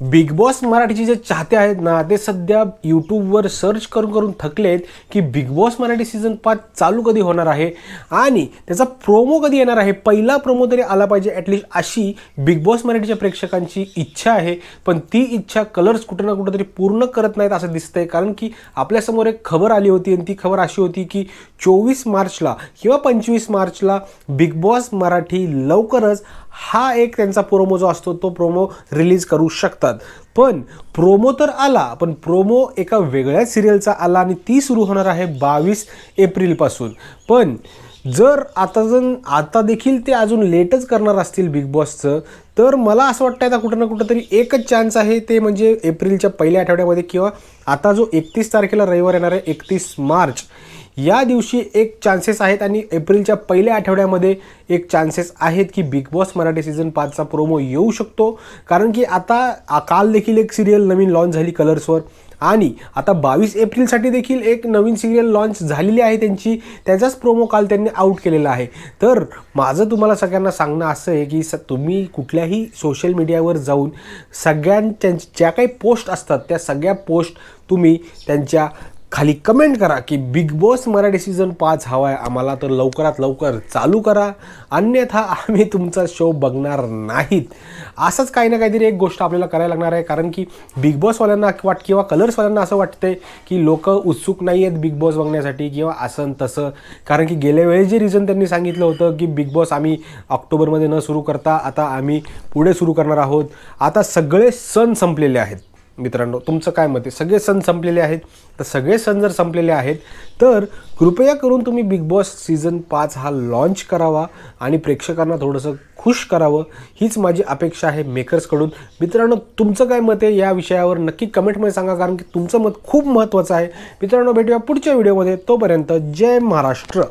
Big boss मराठीचे जे चाहते आहेत ना ते सध्या यूट्यूबवर सर्च करून करून थकलेत की बिग बॉस मराठी सीझन 5 चालू कधी होणार आहे आणि त्याचा प्रोमो कधी येणार आहे. पहिला प्रोमो तरी आला पाहिजे ॲटलिस्ट अशी बिग बॉस मराठीच्या प्रेक्षकांची इच्छा आहे. पण ती इच्छा कलर्स कुठं ना कुठं तरी पूर्ण करत नाहीत असं दिसतंय. कारण की आपल्यासमोर एक खबर आली होती आणि ती खबर अशी होती की 24 मार्चला किंवा 25 मार्चला बिग बॉस मराठी लवकरच हा एक त्यांचा प्रोमो जो असतो तो प्रोमो रिलीज करू शकतात. पण प्रोमो तर आला, पण प्रोमो एका वेगळ्याच सिरियलचा आला आणि ती सुरू होणार आहे 22 एप्रिलपासून. पण जर आता देखील ते अजून लेटच करणार असतील बिग बॉसचं, तर मला असं वाटतं आता कुठं ना कुठं तरी एकच चान्स आहे, ते म्हणजे एप्रिलच्या पहिल्या आठवड्यामध्ये किंवा आता जो 31 तारखेला रविवार येणार आहे 31 मार्च या दिवशी एक चान्सेस आहेत आणि एप्रिलच्या पहिल्या आठवड्यामध्ये एक चान्सेस आहेत की बिग बॉस मराठी सीझन 5चा प्रोमो येऊ शकतो. कारण की आता काल देखील एक सिरियल नवीन लॉन्च झाली कलर्सवर आणि आता 22 एप्रिलसाठी देखील एक नवीन सिरियल लॉन्च झालेली आहे त्यांची. त्याचाच प्रोमो काल त्यांनी आउट केलेला आहे. तर माझं तुम्हाला सगळ्यांना सांगणं असं आहे की तुम्ही कुठल्याही सोशल मीडियावर जाऊन सगळ्यांच्या ज्या काही पोस्ट असतात त्या सगळ्या पोस्ट तुम्ही त्यांच्या खाली कमेंट करा की बिग बॉस मराठी सीझन 5 हवा आहे आम्हाला, तर लवकरात लवकर चालू करा, अन्यथा आम्ही तुमचा शो बघणार नाहीत. असंच काही ना काहीतरी एक गोष्ट आपल्याला करायला लागणार आहे. कारण की बिग बॉसवाल्यांना किंवा कलर्सवाल्यांना असं वाटतंय की लोक उत्सुक नाही आहेत बिग बॉस बघण्यासाठी किंवा असं तसं. कारण की गेल्या वेळेस जे रिझन त्यांनी सांगितलं होतं की बिग बॉस आम्ही ऑक्टोबरमध्ये न सुरू करता आता आम्ही पुढे सुरू करणार आहोत. आता सगळे सण संपलेले आहेत मित्रांनो, तुमचं काय मत आहे? सगळे सण संपलेले आहेत. तर सगळे सण जर संपलेले आहेत तर कृपया करून तुम्ही बिग बॉस सीझन 5 हा लॉन्च करावा आणि प्रेक्षकांना थोडंसं खुश करावं, हीच माझी अपेक्षा आहे मेकर्सकडून. मित्रांनो, तुमचं काय मत आहे या विषयावर नक्की कमेंटमध्ये सांगा, कारण की तुमचं मत खूप महत्त्वाचं आहे. मित्रांनो, भेटूया पुढच्या व्हिडिओमध्ये. तोपर्यंत जय महाराष्ट्र.